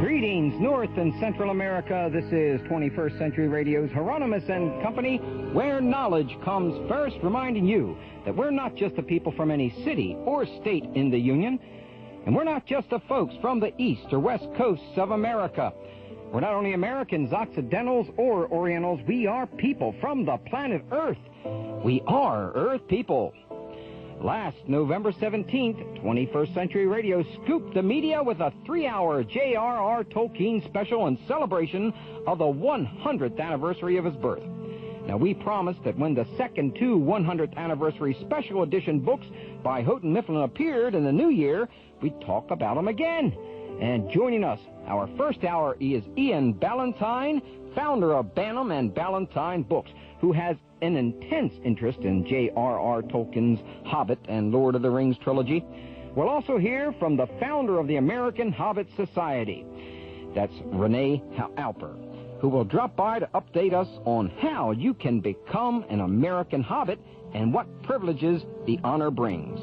Greetings, North and Central America. This is 21st Century Radio's Hieronymus and Company, where knowledge comes first, reminding you that we're not just the people from any city or state in the Union, and we're not just the folks from the east or west coasts of America. We're not only Americans, Occidentals, or Orientals. We are people from the planet Earth. We are Earth people. Last November 17th, 21st Century Radio scooped the media with a 3-hour J.R.R. Tolkien special in celebration of the 100th anniversary of his birth. Now, we promised that when the second two 100th anniversary special edition books by Houghton Mifflin appeared in the new year, we'd talk about them again. And joining us, our first hour, is Ian Ballantine, founder of Bantam and Ballantine Books, who has an intense interest in J.R.R. Tolkien's Hobbit and Lord of the Rings trilogy. We'll also hear from the founder of the American Hobbit Society. That's Renee Alper, who will drop by to update us on how you can become an American Hobbit and what privileges the honor brings.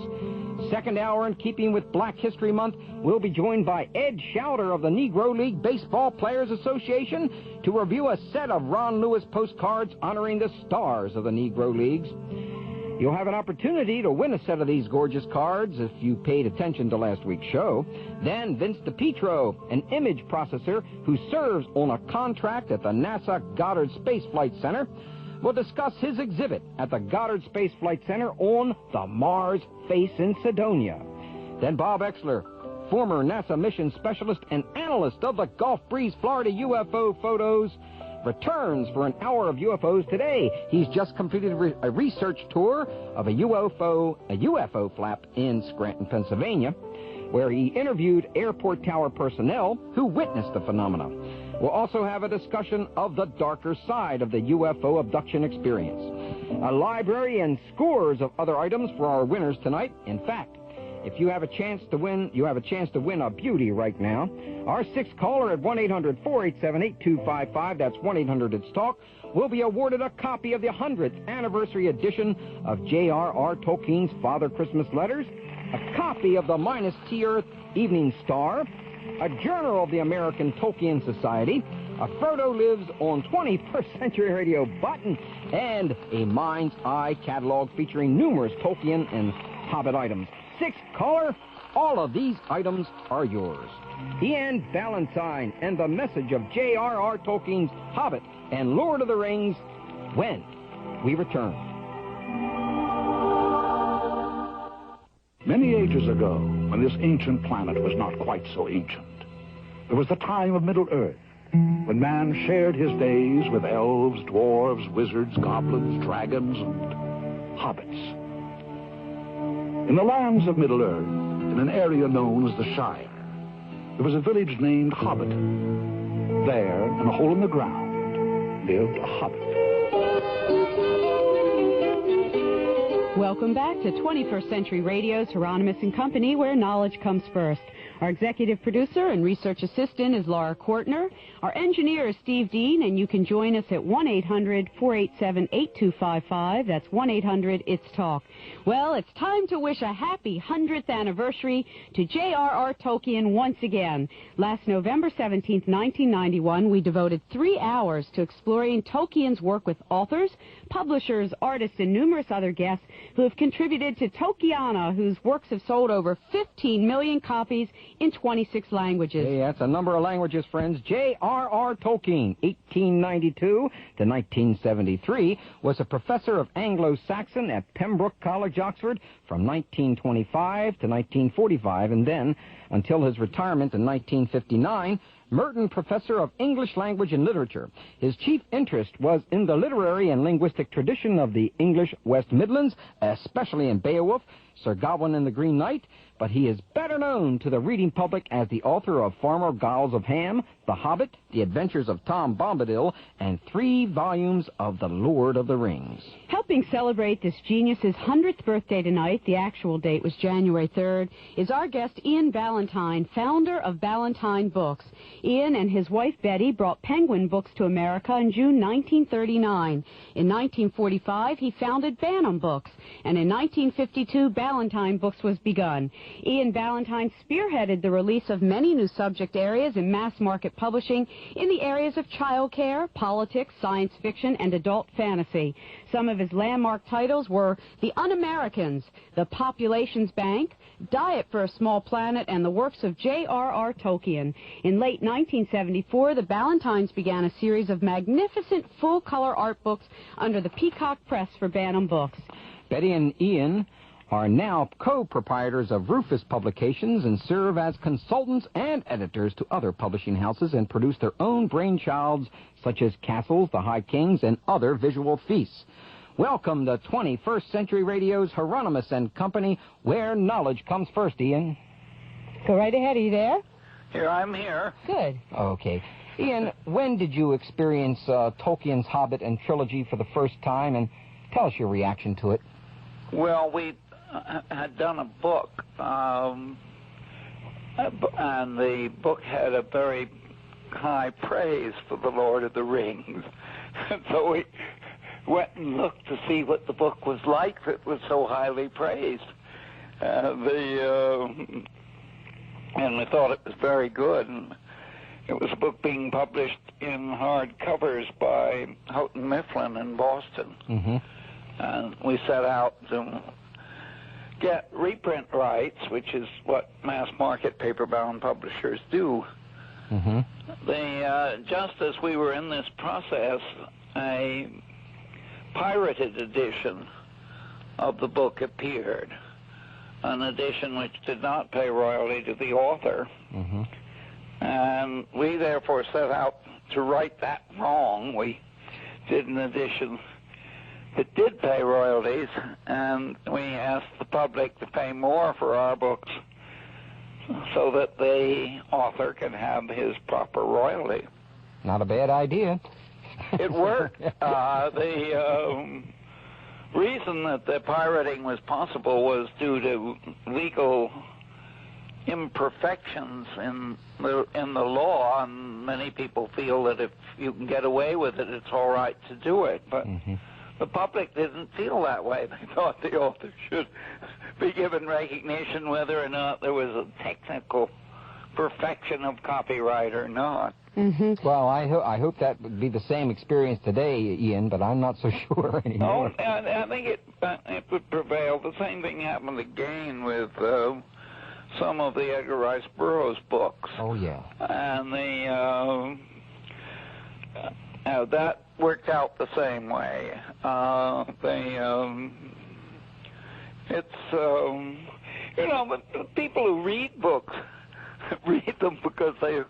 Second hour, in keeping with Black History Month, we'll be joined by Ed Schauder of the Negro League Baseball Players Association to review a set of Ron Lewis postcards honoring the stars of the Negro Leagues. You'll have an opportunity to win a set of these gorgeous cards if you paid attention to last week's show. Then Vince DiPietro, an image processor who serves on a contract at the NASA Goddard Space Flight Center, will discuss his exhibit at the Goddard Space Flight Center on the Mars Face in Cydonia. Then Bob Exler, former NASA mission specialist and analyst of the Gulf Breeze, Florida UFO photos, returns for an hour of UFOs today. He's just completed a research tour of a UFO flap in Scranton, Pennsylvania, where he interviewed airport tower personnel who witnessed the phenomena. We'll also have a discussion of the darker side of the UFO abduction experience. A library and scores of other items for our winners tonight. In fact, if you have a chance to win, you have a chance to win a beauty right now. Our sixth caller at 1-800-487-8255, that's 1-800-ITS-TALK, will be awarded a copy of the 100th anniversary edition of J.R.R. Tolkien's Father Christmas Letters, a copy of the Minas Tirith Evening Star, a journal of the American Tolkien Society, a Frodo Lives on 21st Century Radio button, and a Mind's Eye catalog featuring numerous Tolkien and Hobbit items. Sixth caller, all of these items are yours. Ian Ballantine and the message of J.R.R. Tolkien's Hobbit and Lord of the Rings when we return. Many ages ago, when this ancient planet was not quite so ancient, there was the time of Middle-earth, when man shared his days with elves, dwarves, wizards, goblins, dragons, and hobbits. In the lands of Middle-earth, in an area known as the Shire, there was a village named Hobbit. There, in a hole in the ground, lived a hobbit. Welcome back to 21st Century Radio's Hieronymus and Company, where knowledge comes first. Our executive producer and research assistant is Laura Kortner. Our engineer is Steve Dean, and you can join us at 1-800-487-8255. That's 1-800-ITS-TALK. Well, it's time to wish a happy 100th anniversary to J.R.R. Tolkien once again. Last November 17th, 1991, we devoted 3 hours to exploring Tolkien's work with authors, publishers, artists, and numerous other guests who have contributed to Tolkiana, whose works have sold over 15 million copies in 26 languages. Hey, that's a number of languages, friends. J.R.R. Tolkien, 1892 to 1973, was a professor of Anglo-Saxon at Pembroke College, Oxford, from 1925 to 1945, and then, until his retirement in 1959, Merton Professor of English Language and Literature. His chief interest was in the literary and linguistic tradition of the English West Midlands, especially in Beowulf, Sir Gawain and the Green Knight, but he is better known to the reading public as the author of Farmer Giles of Ham, The Hobbit, The Adventures of Tom Bombadil, and 3 volumes of The Lord of the Rings. Helping Helping celebrate this genius's 100th birthday tonight, the actual date was January 3rd, is our guest Ian Ballantine, founder of Ballantine Books. Ian and his wife Betty brought Penguin Books to America in June 1939. In 1945, he founded Bantam Books, and in 1952, Ballantine Books was begun. Ian Ballantine spearheaded the release of many new subject areas in mass market publishing in the areas of child care, politics, science fiction, and adult fantasy. Some of his landmark titles were The Un-Americans, The Population's Bank, Diet for a Small Planet, and the works of J.R.R. Tolkien. In late 1974, the Ballantines began a series of magnificent full-color art books under the Peacock Press for Bantam Books. Betty and Ian are now co-proprietors of Rufus Publications and serve as consultants and editors to other publishing houses and produce their own brainchilds such as Castles, The High Kings, and other visual feasts. Welcome to 21st Century Radio's Hieronymus and Company, where knowledge comes first, Ian. Go right ahead. Are you there? Here, I'm here. Good. Okay. Ian, when did you experience Tolkien's Hobbit and trilogy for the first time, and tell us your reaction to it? Well, we had done a book, and the book had a very high praise for the Lord of the Rings. And so we went and looked to see what the book was like that was so highly praised. And we thought it was very good. And it was a book being published in hard covers by Houghton Mifflin in Boston. Mm-hmm. And we set out to get reprint rights, which is what mass market paper-bound publishers do. Mm-hmm. Just as we were in this process, a pirated edition of the book appeared, an edition which did not pay royalty to the author. Mm-hmm. And we therefore set out to right that wrong. We did an edition that did pay royalties, and we asked the public to pay more for our books so that the author can have his proper royalty. Not a bad idea. It worked. The reason that the pirating was possible was due to legal imperfections in the law, and many people feel that if you can get away with it, it's all right to do it. But the public didn't feel that way. They thought the author should be given recognition whether or not there was a technical perfection of copyright or not. Mm-hmm. Well, I hope that would be the same experience today, Ian, but I'm not so sure anymore. Oh, I think it would prevail. The same thing happened again with some of the Edgar Rice Burroughs books. Oh, yeah. And that worked out the same way. But people who read books read them because they're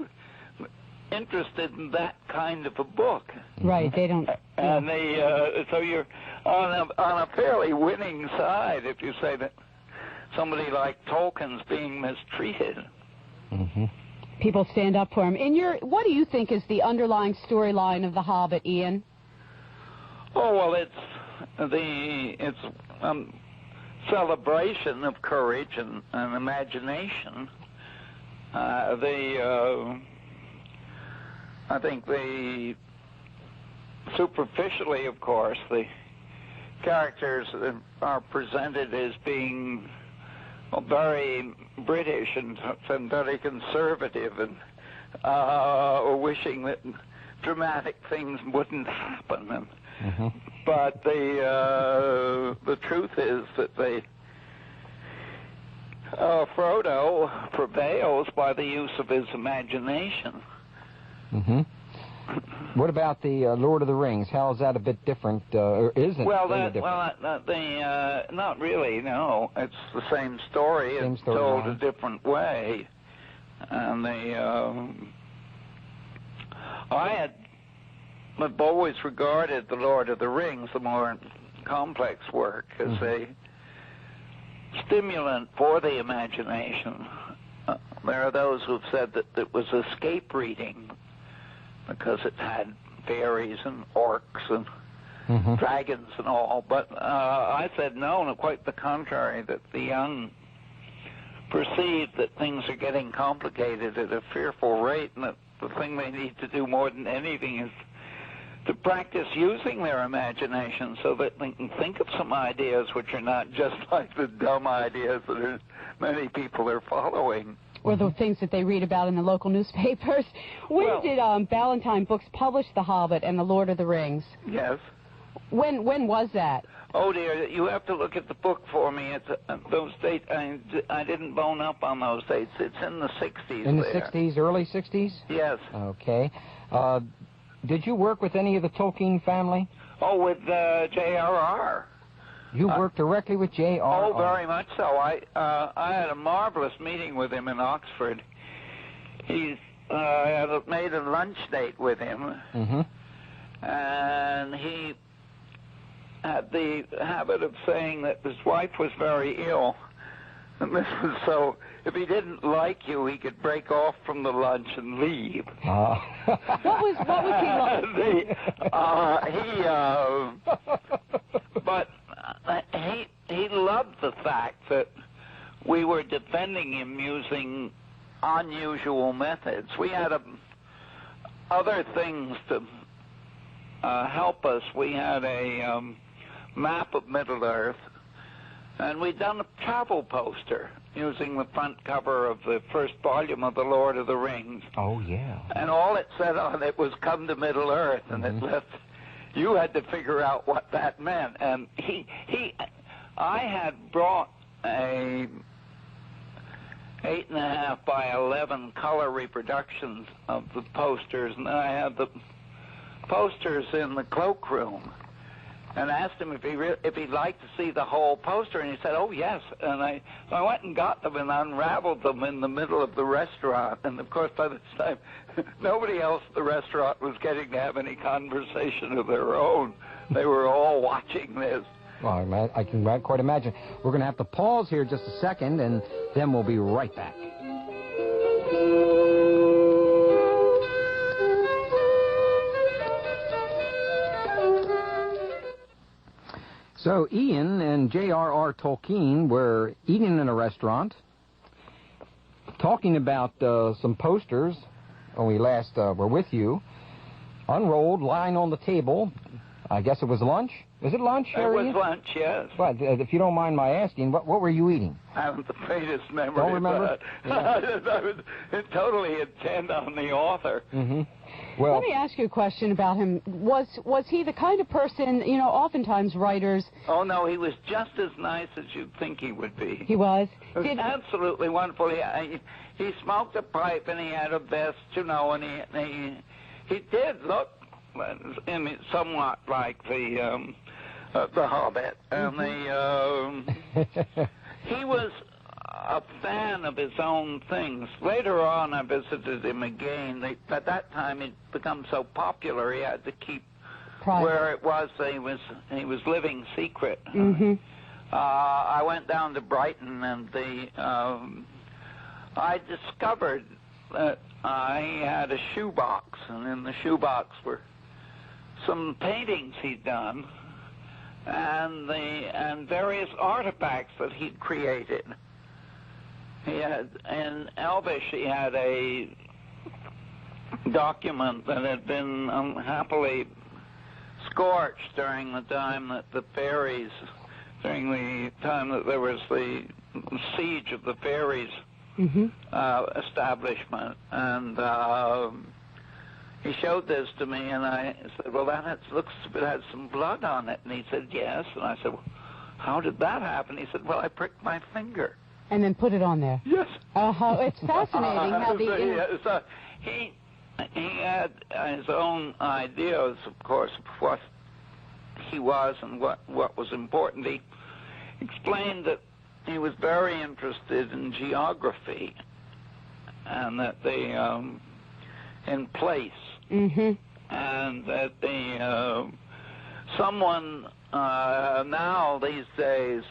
interested in that kind of a book. Right, they don't... And so you're on a fairly winning side if you say that somebody like Tolkien's being mistreated. Mm-hmm. People stand up for him. What do you think is the underlying storyline of The Hobbit, Ian? Oh, well, it's celebration of courage and imagination. I think superficially, of course, the characters are presented as being very British and very conservative and wishing that dramatic things wouldn't happen. Mm-hmm. But the truth is that Frodo prevails by the use of his imagination. Mm-hmm. What about the Lord of the Rings? How is that a bit different, or is it? Not really. No, it's the same story. It's told a different way. And I've always regarded the Lord of the Rings, the more complex work, as a stimulant for the imagination. There are those who've said that it was escape reading because it had fairies and orcs and dragons and all. But I said no, and quite the contrary, that the young perceive that things are getting complicated at a fearful rate, and that the thing they need to do more than anything is to practice using their imagination so that they can think of some ideas which are not just like the dumb ideas that many people are following. Or the things that they read about in the local newspapers. When did Ballantine Books publish The Hobbit and The Lord of the Rings? Yes. When was that? Oh, dear, you have to look at the book for me. It's those dates. I didn't bone up on those dates. It's in the 60s. In the 60s, early 60s? Yes. Okay. Did you work with any of the Tolkien family? Oh, with J.R.R. You worked directly with J.R.R.? Oh, very much so. I had a marvelous meeting with him in Oxford. I had made a lunch date with him, and he had the habit of saying that his wife was very ill. And this was so, if he didn't like you, he could break off from the lunch and leave. What was he like? He loved the fact that we were defending him using unusual methods. We had other things to help us. We had a map of Middle-earth, and we'd done a travel poster using the front cover of the first volume of The Lord of the Rings. Oh, yeah. And all it said on it was, "Come to Middle-earth," and it left... You had to figure out what that meant. And I had brought a 8.5 by 11 color reproductions of the posters, and I had the posters in the cloakroom, and asked him if he'd like to see the whole poster, and he said, "Oh, yes." And so I went and got them and unraveled them in the middle of the restaurant. And, of course, by this time, nobody else at the restaurant was getting to have any conversation of their own. They were all watching this. Well, I can quite imagine. We're going to have to pause here just a second, and then we'll be right back. So Ian and J.R.R. Tolkien were eating in a restaurant, talking about some posters when we last were with you, unrolled, lying on the table. I guess it was lunch. Was it lunch? It was lunch, yes. But if you don't mind my asking, what were you eating? I haven't the faintest memory. Don't remember? Yeah. I was totally intent on the author. Well, let me ask you a question about him. Was he the kind of person, oftentimes writers... Oh, no, he was just as nice as you'd think he would be. He was? Absolutely wonderful. He smoked a pipe, and he had a vest, and he did look somewhat like the Hobbit. And he was a fan of his own things. Later on, I visited him again. At that time, he'd become so popular, he had to keep private. Where it was he was living secret. I went down to Brighton, and I discovered that he had a shoebox, and in the shoebox were some paintings he'd done, and various artifacts that he'd created. He had, in Elvish, he had a document that had been unhappily scorched during the time that there was the siege of the fairies establishment, and he showed this to me, and I said, "Well, that looks as if it had some blood on it." And he said, "Yes." And I said, "Well, how did that happen?" He said, "Well, I pricked my finger." And then put it on there. Yes. It's fascinating how so he had his own ideas, of course, of what he was and what was important. He explained that he was very interested in geography, and that in place, and that someone now these days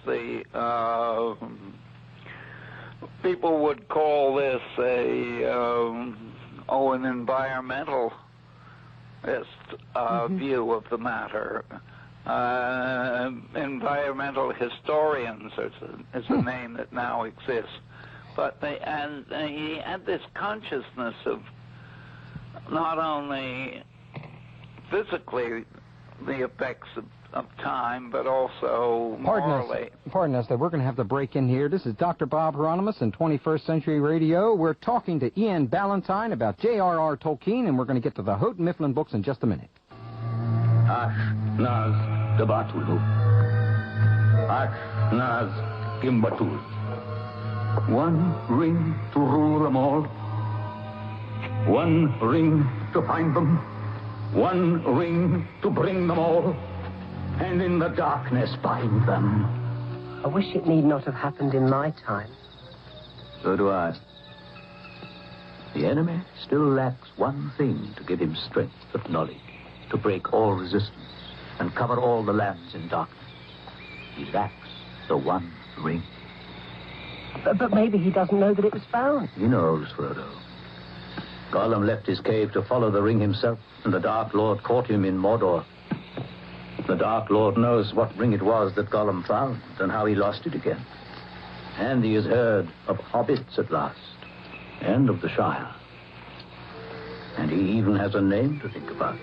people would call this an environmentalist view of the matter, environmental historians is a name that now exists. But he had this consciousness of not only physically the effects of time, but also morally. Pardon us, we're going to have to break in here. This is Dr. Bob Hieronymus in 21st Century Radio. We're talking to Ian Ballantine about J.R.R. Tolkien, and we're going to get to the Houghton Mifflin books in just a minute. Ash Naz Debatulu. Ash Naz Gimbatul. One ring to rule them all. One ring to find them. One ring to bring them all. And in the darkness bind them. I wish it need not have happened in my time. So do I. The enemy still lacks one thing to give him strength of knowledge, to break all resistance and cover all the lands in darkness. He lacks the one ring. But maybe he doesn't know that it was found. He knows, Frodo. Gollum left his cave to follow the ring himself, and the Dark Lord caught him in Mordor. The Dark Lord knows what ring it was that Gollum found and how he lost it again. And he has heard of hobbits at last, and of the Shire. And he even has a name to think about.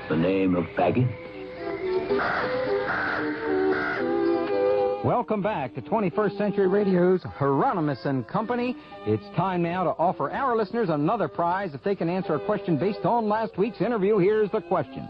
The name of Baggins. Welcome back to 21st Century Radio's Hieronymus and Company. It's time now to offer our listeners another prize if they can answer a question based on last week's interview. Here's the question.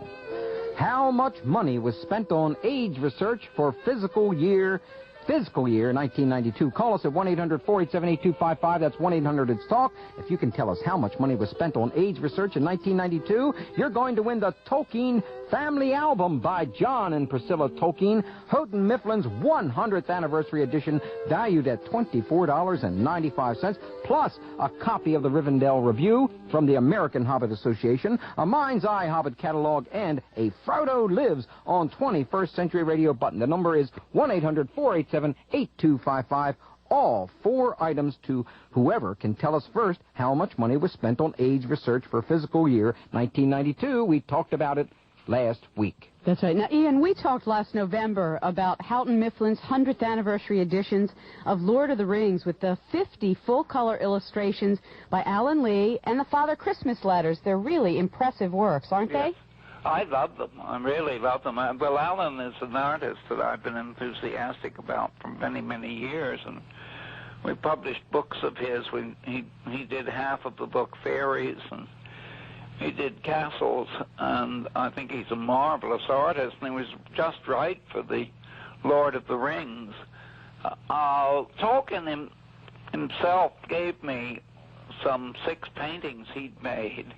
How much money was spent on age research for fiscal year 1992? Call us at 1-800-487-8255. That's 1-800-ITS-TALK. If you can tell us how much money was spent on age research in 1992, you're going to win the Tolkien Family Album by John and Priscilla Tolkien, Houghton Mifflin's 100th anniversary edition, valued at $24.95, plus a copy of the Rivendell Review from the American Hobbit Association, a Mind's Eye Hobbit catalog, and a Frodo Lives on 21st Century Radio button. The number is 1-800-487-8255. All 4 items to whoever can tell us first how much money was spent on age research for fiscal year 1992. We talked about it last week. That's right. Now, Ian, we talked last November about Houghton Mifflin's 100th anniversary editions of Lord of the Rings with the 50 full-color illustrations by Alan Lee and the Father Christmas letters. They're really impressive works, aren't they? I love them. I really love them. Well, Alan is an artist that I've been enthusiastic about for many, many years, and we published books of his. He did half of the book Fairies, and he did Castles, and I think he's a marvelous artist, and he was just right for the Lord of the Rings. Tolkien himself gave me some 6 paintings he'd made,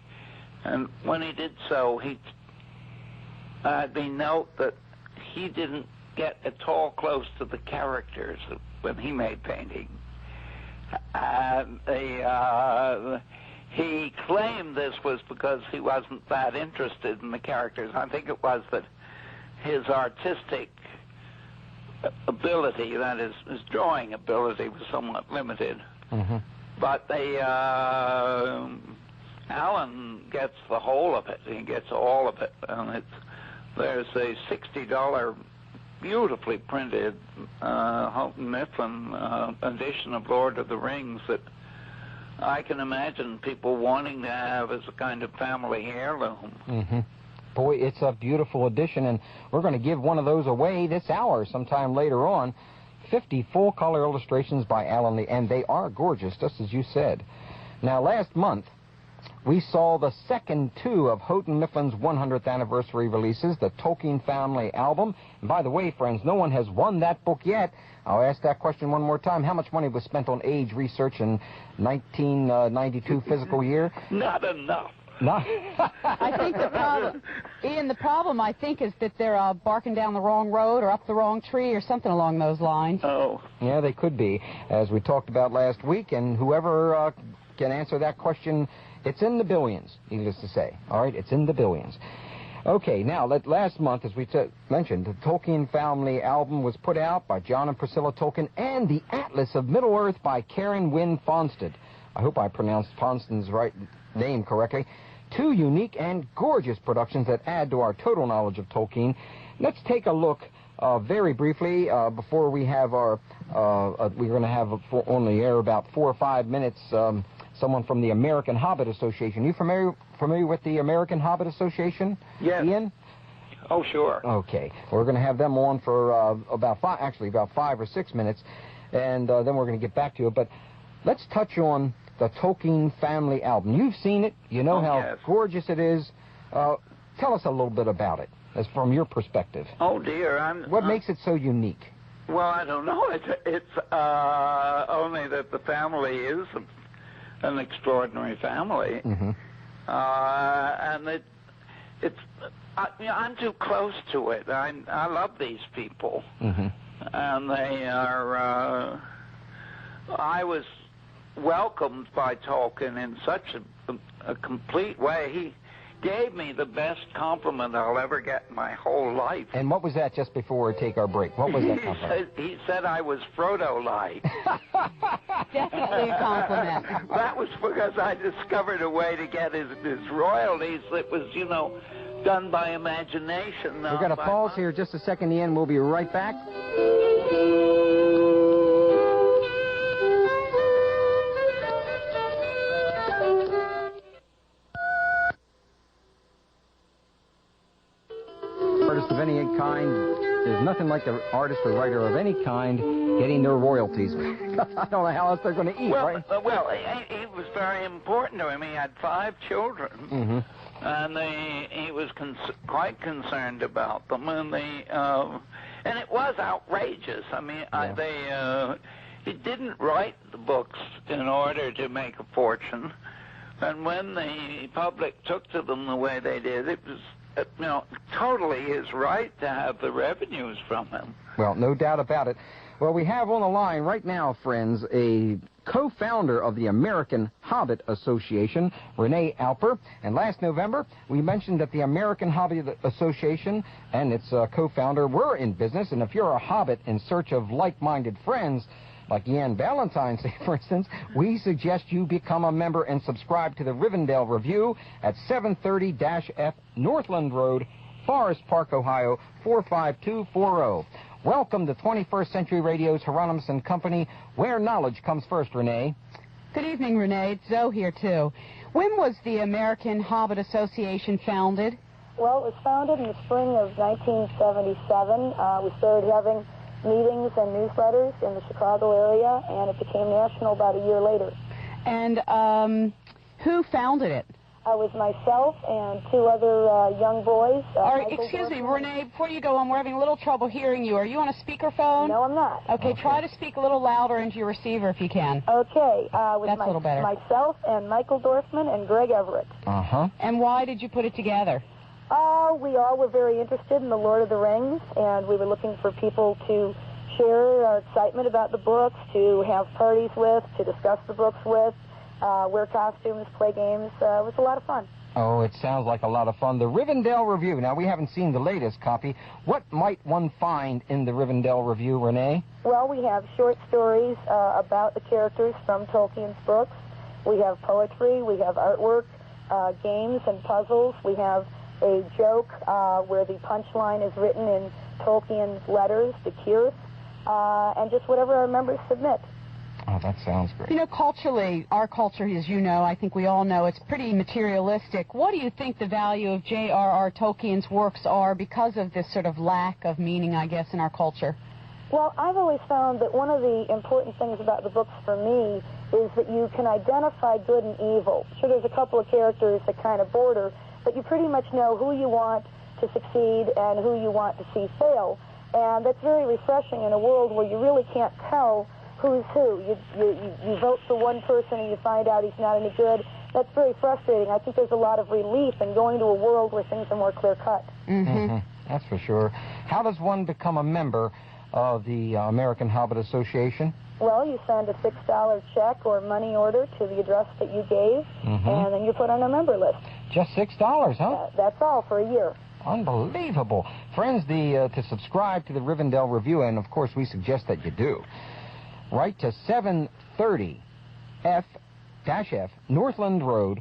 and when he did so, he had me note that he didn't get at all close to the characters when he made paintings. He claimed this was because he wasn't that interested in the characters. I think it was that his artistic ability, that is, his drawing ability, was somewhat limited. Mm-hmm. But Alan gets the whole of it. He gets all of it. And there's a $60 beautifully printed Houghton Mifflin edition of Lord of the Rings that I can imagine people wanting to have as a kind of family heirloom. Mm-hmm. Boy, it's a beautiful edition, and we're going to give one of those away this hour sometime later on. 50 full-color illustrations by Alan Lee, and they are gorgeous, just as you said. Now, last month, we saw the second 2 of Houghton Mifflin's 100th anniversary releases, the Tolkien Family Album. And by the way, friends, no one has won that book yet. I'll ask that question one more time. How much money was spent on age research in 1992 fiscal year? Not enough. No. I think the problem, Ian, the problem, I think, is that they're barking down the wrong road or up the wrong tree or something along those lines. Oh. Yeah, they could be, as we talked about last week, and whoever can answer that question, it's in the billions, needless to say. All right, it's in the billions. Okay, now, last month, as we mentioned, the Tolkien Family Album was put out by John and Priscilla Tolkien, and the Atlas of Middle-earth by Karen Wynne Fonsted. I hope I pronounced Fonsted's name correctly. two unique and gorgeous productions that add to our total knowledge of Tolkien. Let's take a look very briefly before we have our, we're going to have on the air about 4 or 5 minutes, someone from the American Hobbit Association. You familiar with the American Hobbit Association? Yes. Ian? Oh, sure. Okay. We're going to have them on for about 5 or 6 minutes, and then we're going to get back to it. But let's touch on the Tolkien family album. You've seen it. You know how gorgeous it is. Tell us a little bit about it, as from your perspective. Oh, dear. What makes it so unique? Well, I don't know. It's only that the family is an extraordinary family. Mm-hmm. And I'm too close to it. I love these people. Mm-hmm. And they are, I was welcomed by Tolkien in such a complete way. He gave me the best compliment I'll ever get in my whole life. And what was that just before we take our break? What was that compliment? He said I was Frodo-like. Definitely a compliment. That was because I discovered a way to get his royalties that was, done by imagination. We're going to pause here just a second, Ian. We'll be right back. Artist of any kind, there's nothing like an artist or writer of any kind getting their royalties. I don't know how else they're going to eat, right? Well, he was very important to him. He had 5 children. Mm-hmm. And he was quite concerned about them, and and it was outrageous. I mean, he didn't write the books in order to make a fortune, and when the public took to them the way they did, it was totally his right to have the revenues from them. Well, no doubt about it. Well, we have on the line right now, friends, a co-founder of the American Hobbit Association, Renee Alper. And last November, we mentioned that the American Hobbit Association and its co-founder were in business. And if you're a Hobbit in search of like-minded friends, like Ian Ballantine, say, for instance, we suggest you become a member and subscribe to the Rivendell Review at 730-F Northland Road, Forest Park, Ohio, 45240. Welcome to 21st Century Radio's Hieronymus and Company, where knowledge comes first, Renee. Good evening, Renee. It's Zoe here, too. When was the American Hobbit Association founded? Well, it was founded in the spring of 1977. We started having meetings and newsletters in the Chicago area, and it became national about a year later. And who founded it? It was myself and 2 other young boys. Excuse me, Renee, before you go on, we're having a little trouble hearing you. Are you on a speakerphone? No, I'm not. Okay, try to speak a little louder into your receiver if you can. Okay. That's a little better. Myself and Michael Dorfman and Greg Everett. Uh-huh. And why did you put it together? We all were very interested in the Lord of the Rings, and we were looking for people to share our excitement about the books, to have parties with, to discuss the books with, wear costumes, play games. It was a lot of fun. Oh, it sounds like a lot of fun. The Rivendell Review. Now, we haven't seen the latest copy. What might one find in the Rivendell Review, Renee? Well, we have short stories about the characters from Tolkien's books. We have poetry. We have artwork, games and puzzles. We have a joke where the punchline is written in Tolkien's letters to Kirith, and just whatever our members submit. Oh, that sounds great. You know, culturally, our culture, as you know, I think we all know, it's pretty materialistic. What do you think the value of J.R.R. Tolkien's works are because of this sort of lack of meaning, I guess, in our culture? Well, I've always found that one of the important things about the books for me is that you can identify good and evil. Sure, there's a couple of characters that kind of border, but you pretty much know who you want to succeed and who you want to see fail. And that's very refreshing in a world where you really can't tell who's who. You vote for one person and you find out he's not any good. That's very frustrating. I think there's a lot of relief in going to a world where things are more clear-cut. Mm-hmm. That's for sure. How does one become a member of the American Hobbit Association? Well, you send a $6 check or money order to the address that you gave, and then you're put on a member list. Just $6, huh? That's all for a year. Unbelievable. Friends, to subscribe to the Rivendell Review, and of course we suggest that you do, write to 730 F Northland Road,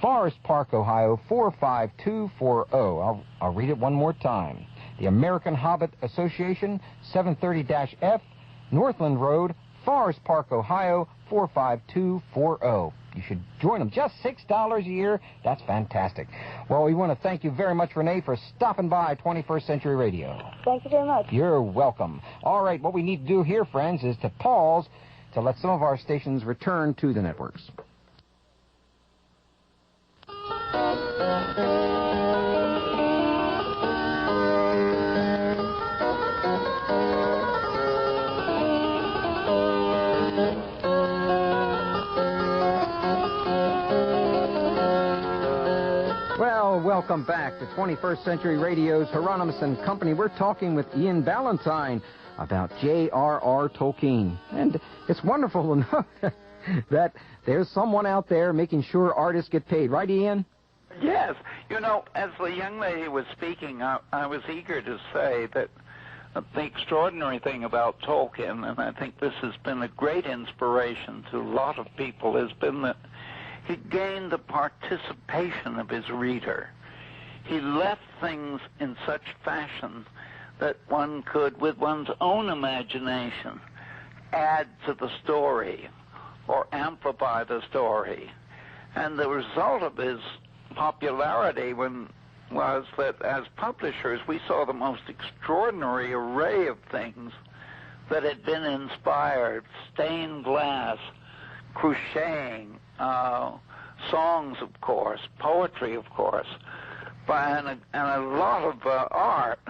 Forest Park, Ohio, 45240. I'll read it one more time. The American Hobbit Association, 730-F, Northland Road, Forest Park, Ohio, 45240. You should join them. Just $6 a year. That's fantastic. Well, we want to thank you very much, Renee, for stopping by 21st Century Radio. Thank you very much. You're welcome. All right, what we need to do here, friends, is to pause to let some of our stations return to the networks. Welcome back to 21st Century Radio's Hieronymus and Company. We're talking with Ian Ballantine about J.R.R. Tolkien. And it's wonderful to know that there's someone out there making sure artists get paid. Right, Ian? Yes. You know, as the young lady was speaking, I was eager to say that the extraordinary thing about Tolkien, and I think this has been a great inspiration to a lot of people, has been that he gained the participation of his reader. He left things in such fashion that one could, with one's own imagination, add to the story or amplify the story. And the result of his popularity was that as publishers, we saw the most extraordinary array of things that had been inspired: stained glass, crocheting, songs, of course, poetry, of course, and a lot of art.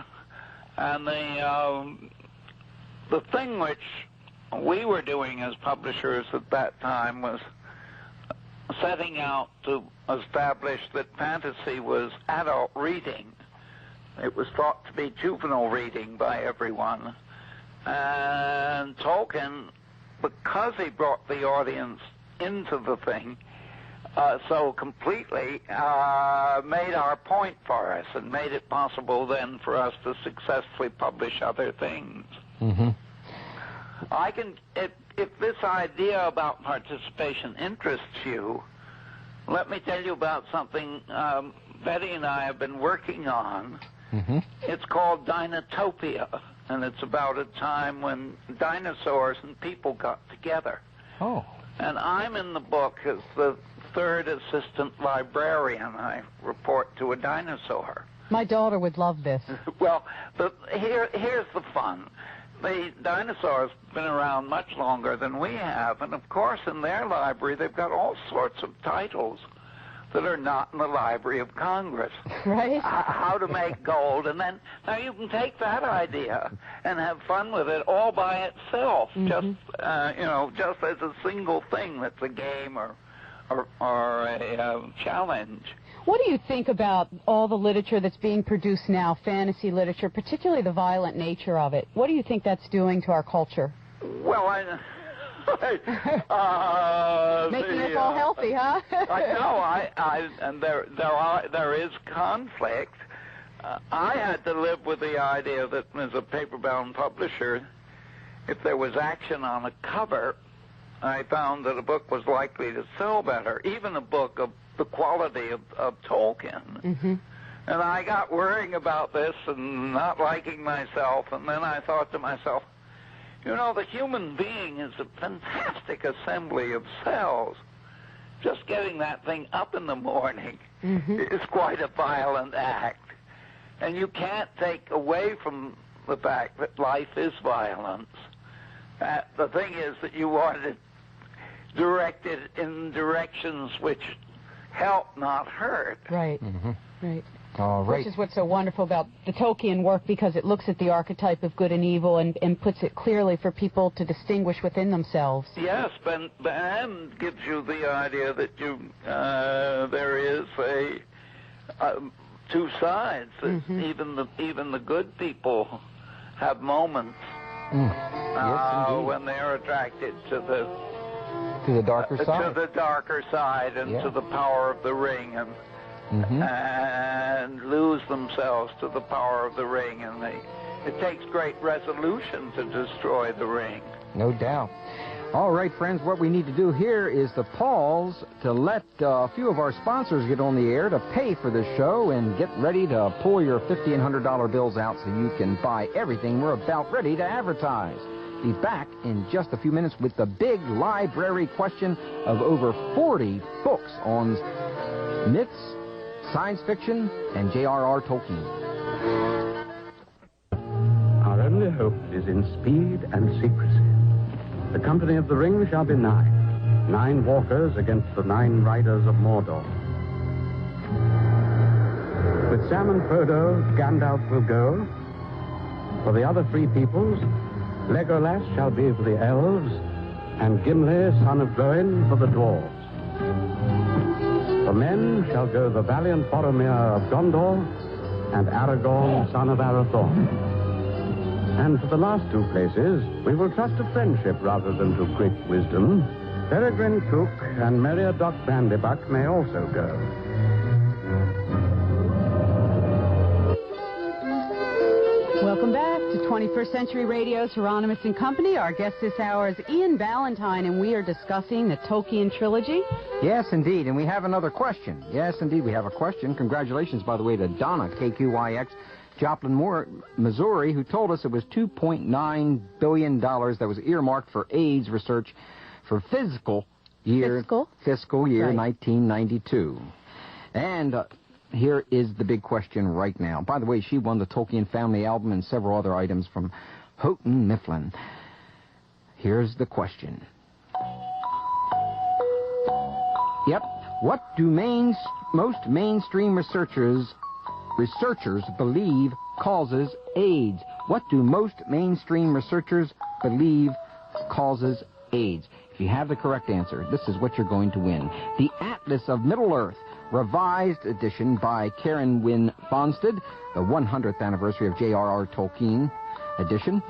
And the thing which we were doing as publishers at that time was setting out to establish that fantasy was adult reading. It was thought to be juvenile reading by everyone. And Tolkien, because he brought the audience into the thing so completely, made our point for us and made it possible then for us to successfully publish other things. Mm-hmm. I can, if this idea about participation interests you, let me tell you about something Betty and I have been working on. Mm-hmm. It's called Dinotopia, and it's about a time when dinosaurs and people got together. Oh. And I'm in the book as the third assistant librarian. I report to a dinosaur. My daughter would love this. Well, here's the fun. The dinosaurs have been around much longer than we have, and of course in their library they've got all sorts of titles that are not in the Library of Congress. Right? How to make gold, and then now you can take that idea and have fun with it all by itself, just just as a single thing that's a game or a challenge. What do you think about all the literature that's being produced now, fantasy literature, particularly the violent nature of it? What do you think that's doing to our culture? Well, making us all healthy, huh? I know. And there is conflict. I had to live with the idea that as a paper-bound publisher, if there was action on a cover, I found that a book was likely to sell better, even a book of the quality of Tolkien. Mm-hmm. And I got worrying about this and not liking myself, and then I thought to myself, you know, the human being is a fantastic assembly of cells. Just getting that thing up in the morning is quite a violent act. And you can't take away from the fact that life is violence. The thing is that you want to direct it in directions which help, not hurt. Right. Mm-hmm. Right. All right. Which is what's so wonderful about the Tolkien work, because it looks at the archetype of good and evil and puts it clearly for people to distinguish within themselves. Yes, and gives you the idea that there is two sides. That even the good people have moments when they're attracted to the darker side. To the darker side and to the power of the ring, and lose themselves to the power of the ring, and it takes great resolution to destroy the ring. No doubt. All right, friends, what we need to do here is to pause to let a few of our sponsors get on the air to pay for this show and get ready to pull your $50 and $100 bills out so you can buy everything we're about ready to advertise. Be back in just a few minutes with the big library question of over 40 books on myths, science fiction, and J.R.R. Tolkien. Our only hope is in speed and secrecy. The company of the ring shall be 9. 9 walkers against the 9 riders of Mordor. With Sam and Frodo, Gandalf will go. For the other 3 peoples, Legolas shall be for the elves, and Gimli, son of Gloin, for the dwarves. For men shall go the valiant Boromir of Gondor, and Aragorn, son of Arathorn. And for the last 2 places, we will trust to friendship rather than to great wisdom. Peregrine Took and Meriadoc Brandybuck may also go. Welcome back to 21st Century Radio's Hieronymus and Company. Our guest this hour is Ian Ballantine, and we are discussing the Tolkien trilogy. Yes, indeed, and we have another question. Yes, indeed, we have a question. Congratulations, by the way, to Donna, KQYX, Joplin, Missouri, who told us it was $2.9 billion that was earmarked for AIDS research for fiscal year Fiscal? Right. 1992. And here is the big question right now. By the way, she won the Tolkien Family Album and several other items from Houghton Mifflin. Here's the question. Yep. What do most mainstream researchers believe causes AIDS? What do most mainstream researchers believe causes AIDS? If you have the correct answer, this is what you're going to win. The Atlas of Middle-earth, revised edition by Karen Wynne Fonstad, the 100th anniversary of J.R.R. Tolkien edition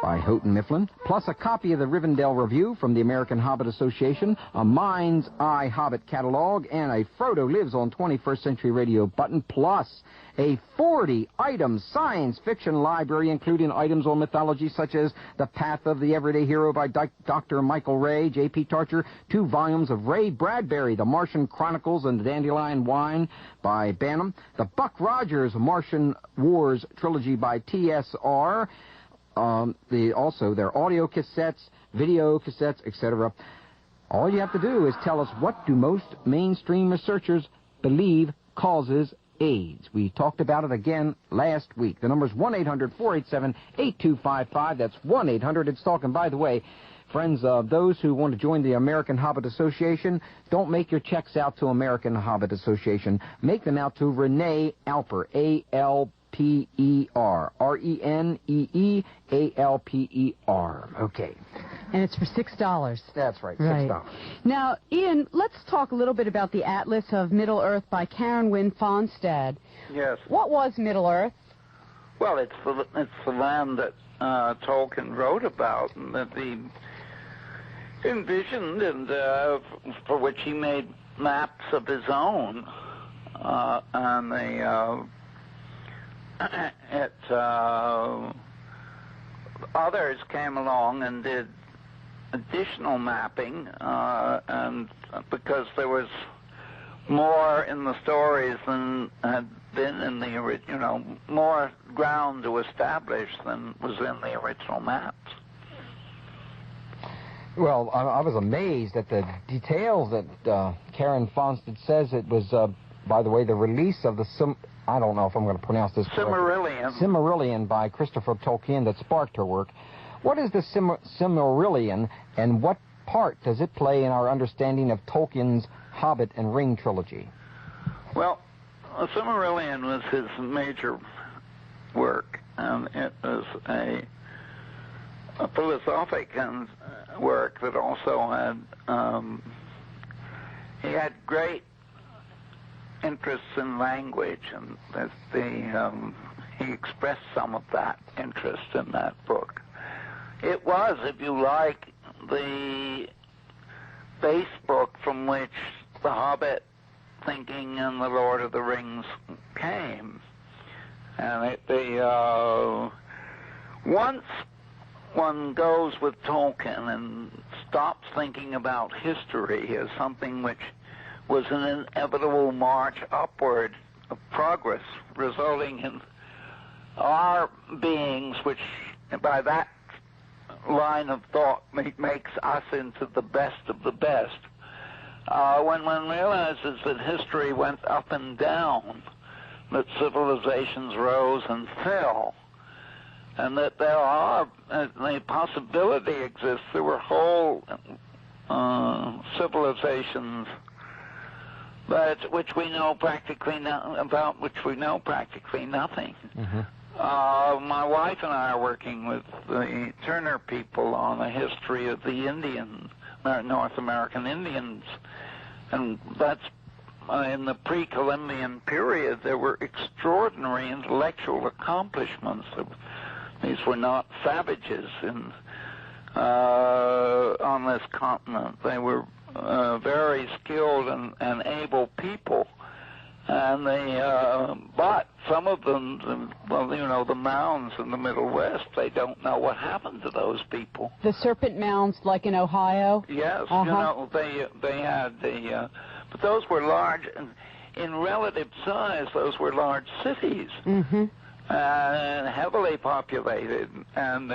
by Houghton Mifflin, plus a copy of the Rivendell Review from the American Hobbit Association, a Mind's Eye Hobbit catalog, and a Frodo Lives on 21st Century Radio button, plus a 40-item science fiction library, including items on mythology such as The Path of the Everyday Hero by Dr. Michael Ray, J.P. Tarcher, 2 volumes of Ray Bradbury, The Martian Chronicles and the Dandelion Wine by Bantam, the Buck Rogers Martian Wars trilogy by T.S.R., also their audio cassettes, video cassettes, etc. All you have to do is tell us, what do most mainstream researchers believe causes AIDS? We talked about it again last week. The number is 1-800-487-8255. That's 1-800-ITS-TALK. And by the way, friends, those who want to join the American Hobbit Association, don't make your checks out to American Hobbit Association. Make them out to Renee Alper, A-L-P-E-R, R-E-N-E-E-A-L-P-E-R. Okay. And it's for $6. That's right, $6. Now, Ian, let's talk a little bit about the Atlas of Middle-earth by Karen Wynne Fonstad. Yes. What was Middle-earth? Well, it's the land that Tolkien wrote about and that he envisioned, and for which he made maps of his own. And others came along and did additional mapping, and because there was more in the stories than had been in the original, more ground to establish than was in the original maps. Well, I was amazed at the details that Karen Fonstad says. It was, by the way, the release of the I don't know if I'm going to pronounce this correctly. Silmarillion by Christopher Tolkien that sparked her work. What is the Silmarillion, and what part does it play in our understanding of Tolkien's Hobbit and Ring trilogy? Well, the Silmarillion was his major work, and it was a philosophic work that also had he had great interests in language, and he expressed some of that interest in that book. It was, if you like, the base book from which the Hobbit thinking and the Lord of the Rings came. And once one goes with Tolkien and stopped thinking about history as something which was an inevitable march upward of progress, resulting in our beings, which by that line of thought makes us into the best of the best. When one realizes that history went up and down, that civilizations rose and fell, and that there are, the possibility exists, there were whole civilizations which we know practically about which we know practically nothing. My wife and I are working with the Turner people on a history of the North American Indians, and that's in the pre-Columbian period. There were extraordinary intellectual accomplishments. These were not savages on this continent. They were very skilled and able people, and but some of them, the mounds in the Middle West, they don't know what happened to those people. The serpent mounds, like in Ohio? Yes, they had but those were large, in relative size, those were large cities, and heavily populated, and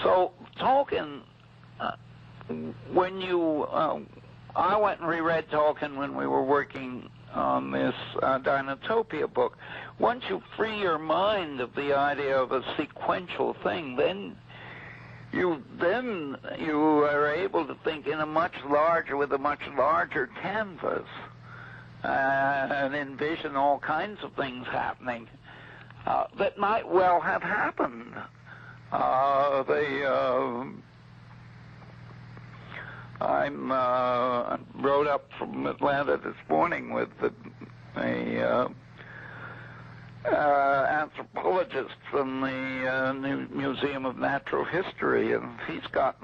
so Tolkien, when I went and reread Tolkien when we were working on this Dinotopia book. Once you free your mind of the idea of a sequential thing, then you are able to think with a much larger canvas, and envision all kinds of things happening that might well have happened. I rode up from Atlanta this morning with a anthropologist from the New Museum of Natural History, and he's got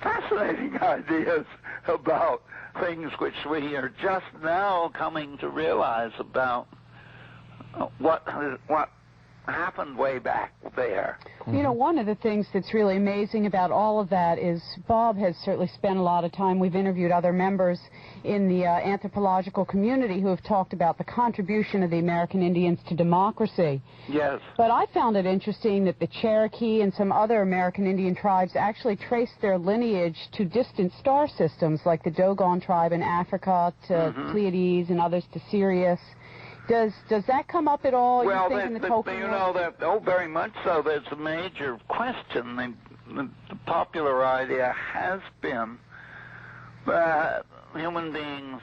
fascinating ideas about things which we are just now coming to realize about what happened way back there. You know, one of the things that's really amazing about all of that is Bob has certainly spent a lot of time. We've interviewed other members in the anthropological community who have talked about the contribution of the American Indians to democracy. Yes. But I found it interesting that the Cherokee and some other American Indian tribes actually traced their lineage to distant star systems, like the Dogon tribe in Africa to Pleiades and others to Sirius. Does that come up at all? Well, you think, in the Tolkien very much so. There's a major question. The popular idea has been that human beings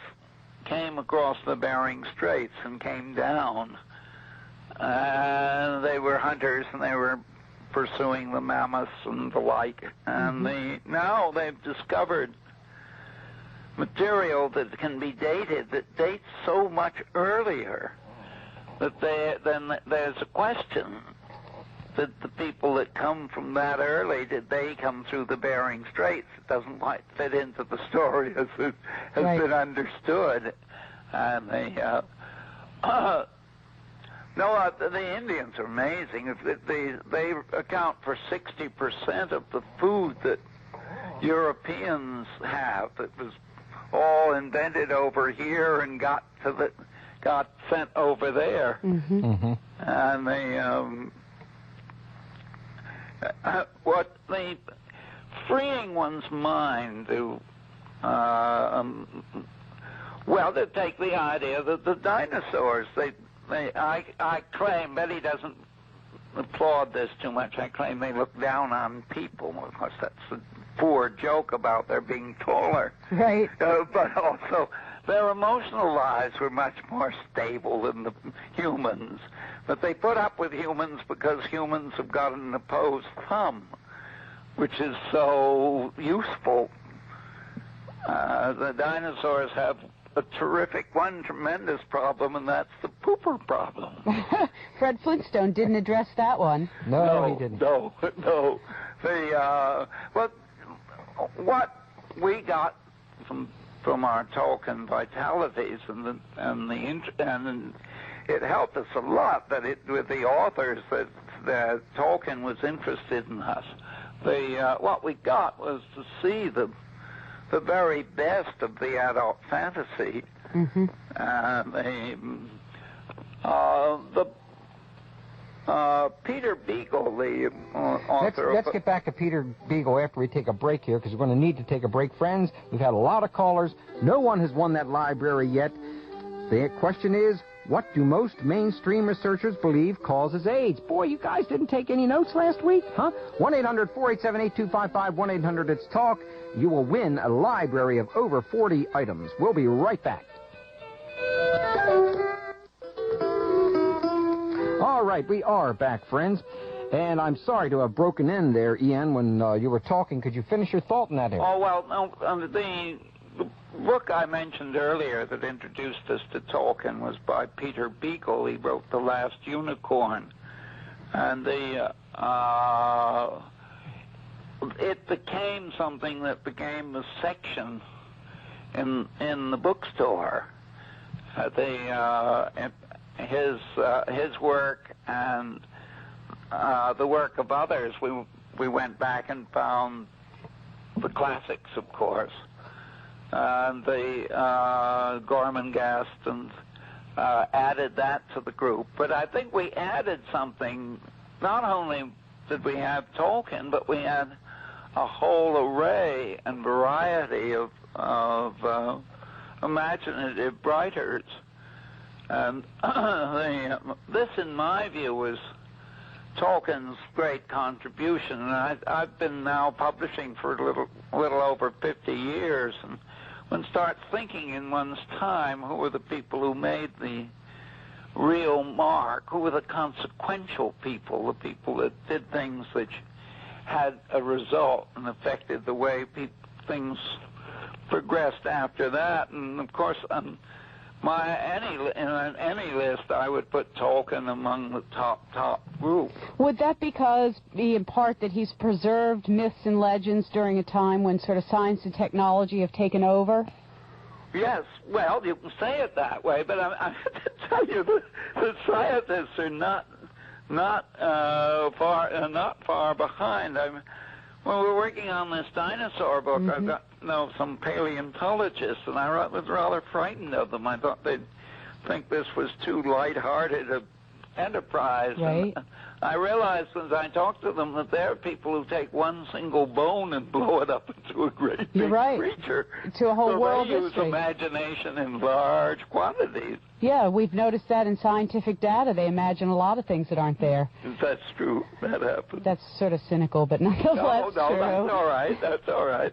came across the Bering Straits and came down, and they were hunters and they were pursuing the mammoths and the like. And now they've discovered material that can be dated, that dates so much earlier, that then there's a question that the people that come from that early, did they come through the Bering Straits? It doesn't quite fit into the story as it has been understood. And the Indians are amazing. They account for 60% of the food that Europeans have, that was all invented over here and got sent over there. And freeing one's mind to to take the idea that the dinosaurs, I claim, Betty doesn't applaud this too much, I claim they look down on people. Of course, that's a poor joke about their being taller. Right. But also, their emotional lives were much more stable than the humans. But they put up with humans because humans have got an opposed thumb, which is so useful. The dinosaurs have a tremendous problem, and that's the pooper problem. Fred Flintstone didn't address that one. No, he didn't. No. What we got from our Tolkien vitalities and it helped us a lot that with the authors that Tolkien was interested in us. what we got was to see the very best of the adult fantasy. Mm-hmm. Peter Beagle, the author. Let's get back to Peter Beagle after we take a break here, because we're going to need to take a break, friends. We've had a lot of callers. No one has won that library yet. The question is, what do most mainstream researchers believe causes AIDS? Boy, you guys didn't take any notes last week, huh? 1-800-487-8255, 1-800-ITS-TALK. You will win a library of over 40 items. We'll be right back. All right, we are back, friends. And I'm sorry to have broken in there, Ian, when you were talking. Could you finish your thought in that area? Oh, well, no, the book I mentioned earlier that introduced us to Tolkien was by Peter Beagle. He wrote The Last Unicorn. And it became something that became a section in the bookstore. His work and the work of others, we went back and found the classics, of course, and the Gormenghast, and added that to the group. But I think we added something. Not only did we have Tolkien, but we had a whole array and variety of imaginative writers. And this, in my view, was Tolkien's great contribution. And I've been now publishing for a little over 50 years, and one starts thinking in one's time, who were the people who made the real mark? Who were the consequential people, the people that did things which had a result and affected the way things progressed after that? And of course, in any list, I would put Tolkien among the top group. Would that be in part that he's preserved myths and legends during a time when sort of science and technology have taken over? Yes, well, you can say it that way, but I have to tell you, the scientists are not far behind. When we're working on this dinosaur book, I've got some paleontologists, and I was rather frightened of them. I thought they'd think this was too light-hearted an enterprise. Right. And I realized as I talked to them that there are people who take one single bone and blow it up into a great big creature. To a whole world history. They use history. Imagination in large quantities. Yeah, we've noticed that in scientific data. They imagine a lot of things that aren't there. That's true. That happens. That's sort of cynical, but nonetheless true. No, that's all right. That's all right.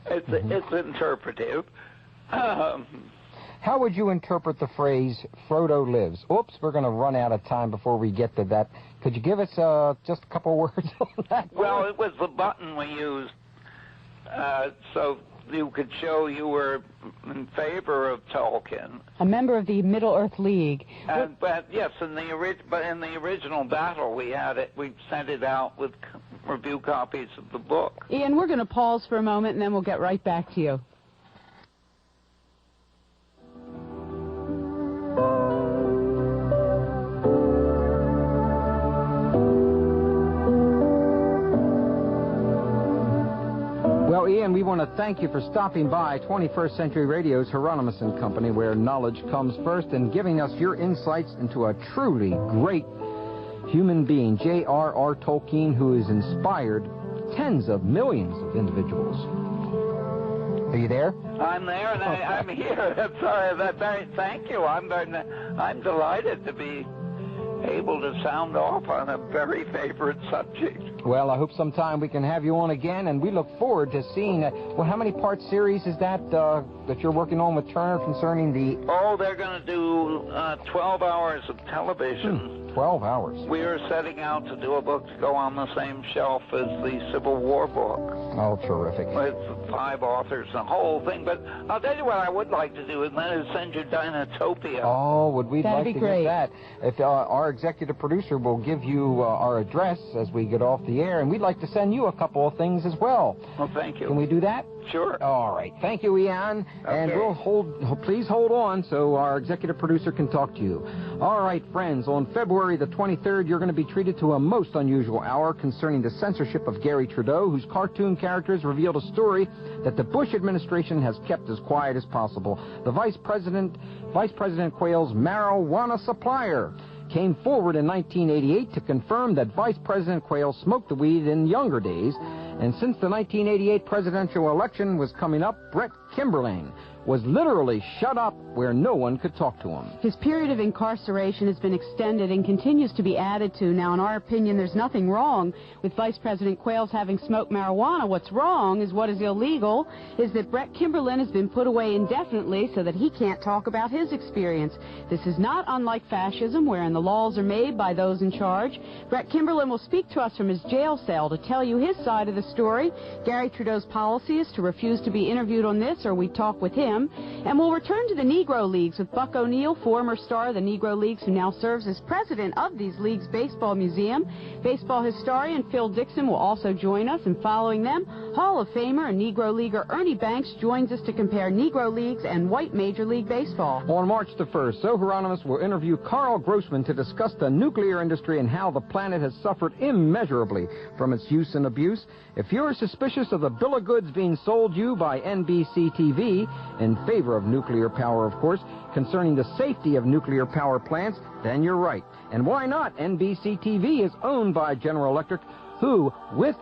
It's interpretive. How would you interpret the phrase, Frodo lives? Oops, we're going to run out of time before we get to that. Could you give us just a couple words on that? Well, it was the button we used so you could show you were in favor of Tolkien. A member of the Middle-earth League. But yes, in the original battle we had it. We sent it out with review copies of the book. Ian, we're going to pause for a moment, and then we'll get right back to you. Well, Ian, we want to thank you for stopping by 21st Century Radio's Hieronymus & Company, where knowledge comes first, and giving us your insights into a truly great human being, J.R.R. Tolkien, who has inspired tens of millions of individuals. Are you there? I'm there, and I'm here. Sorry, thank you. I'm delighted to be able to sound off on a very favorite subject. Well, I hope sometime we can have you on again, and we look forward to seeing, how many part series is that you're working on with Turner concerning the... Oh, they're going to do 12 hours of television. 12 hours. We are setting out to do a book to go on the same shelf as the Civil War book. Oh, terrific. With 5 authors, the whole thing. But I'll tell you what I would like to do, and that is send you Dinotopia. Oh, would we like to great. get that? If our executive producer will give you our address as we get off the the air, and we'd like to send you a couple of things as well. Well, thank you. Can we do that? Sure. All right. Thank you, Ian. And please hold on so our executive producer can talk to you. All right, friends, on February the 23rd, you're going to be treated to a most unusual hour concerning the censorship of Gary Trudeau, whose cartoon characters revealed a story that the Bush administration has kept as quiet as possible. The Vice President Quayle's marijuana supplier came forward in 1988 to confirm that Vice President Quayle smoked the weed in younger days. And since the 1988 presidential election was coming up, Brett Kimberlin was literally shut up where no one could talk to him. His period of incarceration has been extended and continues to be added to. Now, in our opinion, there's nothing wrong with Vice President Quayle's having smoked marijuana. What's wrong is what is illegal is that Brett Kimberlin has been put away indefinitely so that he can't talk about his experience. This is not unlike fascism, wherein the laws are made by those in charge. Brett Kimberlin will speak to us from his jail cell to tell you his side of the story. Gary Trudeau's policy is to refuse to be interviewed on this, or we talk with him. And we'll return to the Negro Leagues with Buck O'Neill, former star of the Negro Leagues, who now serves as president of these leagues' baseball museum. Baseball historian Phil Dixon will also join us, and following them, Hall of Famer and Negro Leaguer Ernie Banks joins us to compare Negro Leagues and white Major League Baseball. On March the 1st, So Hieronymus will interview Carl Grossman to discuss the nuclear industry and how the planet has suffered immeasurably from its use and abuse. If you're suspicious of the bill of goods being sold you by NBC TV, in favor of nuclear power, of course, concerning the safety of nuclear power plants, then you're right. And why not? NBC TV is owned by General Electric, who, with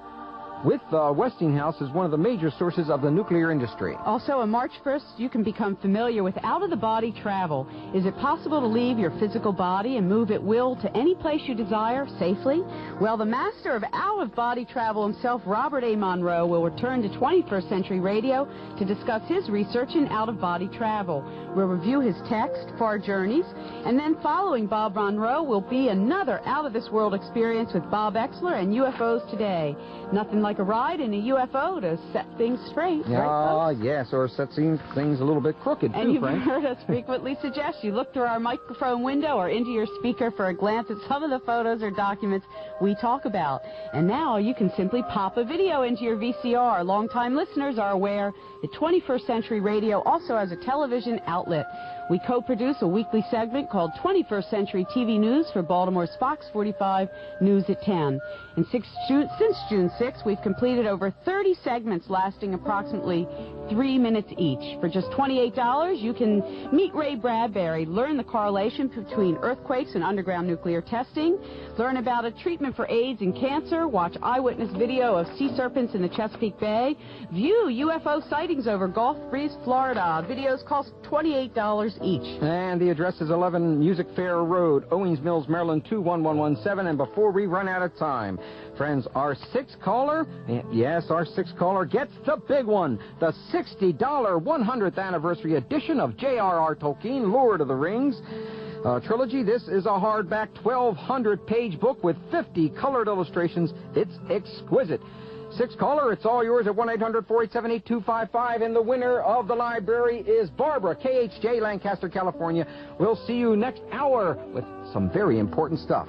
Westinghouse, is one of the major sources of the nuclear industry. Also, on March 1st, you can become familiar with out-of-the-body travel. Is it possible to leave your physical body and move at will to any place you desire safely? Well, the master of out-of-body travel himself, Robert A. Monroe, will return to 21st Century Radio to discuss his research in out-of-body travel. We'll review his text, Far Journeys, and then following Bob Monroe will be another out-of-this-world experience with Bob Exler and UFOs Today. Nothing like a ride in a UFO to set things straight, right, folks? Yes, or set things a little bit crooked, and too, you've Frank. heard us frequently suggest you look through our microphone window or into your speaker for a glance at some of the photos or documents we talk about. And now you can simply pop a video into your VCR. Longtime listeners are aware that 21st Century Radio also has a television outlet. We co-produce a weekly segment called 21st Century TV News for Baltimore's Fox 45 News at 10. And since June 6th, we've completed over 30 segments lasting approximately 3 minutes each. For just $28, you can meet Ray Bradbury, learn the correlation between earthquakes and underground nuclear testing, learn about a treatment for AIDS and cancer, watch eyewitness video of sea serpents in the Chesapeake Bay, view UFO sightings over Gulf Breeze, Florida. Videos cost $28 each. And the address is 11 Music Fair Road, Owings Mills, Maryland 21117. And before we run out of time, friends, our sixth caller gets the big one, the $60 100th anniversary edition of J.R.R. Tolkien, Lord of the Rings trilogy. This is a hardback 1,200-page book with 50 colored illustrations. It's exquisite. Sixth caller, it's all yours at 1-800-487-8255. And the winner of the library is Barbara, KHJ, Lancaster, California. We'll see you next hour with some very important stuff.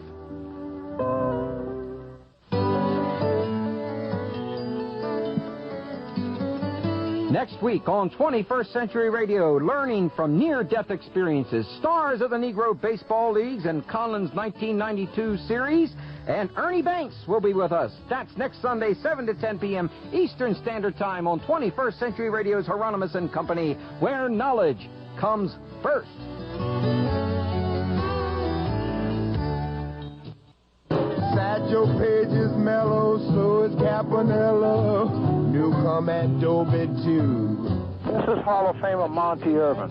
Next week on 21st Century Radio, learning from near-death experiences, stars of the Negro Baseball Leagues and Conlin's 1992 series, and Ernie Banks will be with us. That's next Sunday, 7 to 10 p.m. Eastern Standard Time on 21st Century Radio's Hieronymus and Company, where knowledge comes first. Satchel Paige is mellow, so is Campanella. New come at Dobie too. This is Hall of Famer Monty Irvin,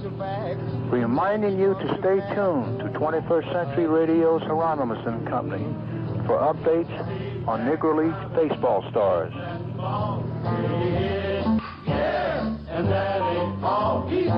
reminding you to stay tuned to 21st Century Radio's Hieronymus and Company for updates on Negro League baseball stars. Yeah, and that ain't all. He's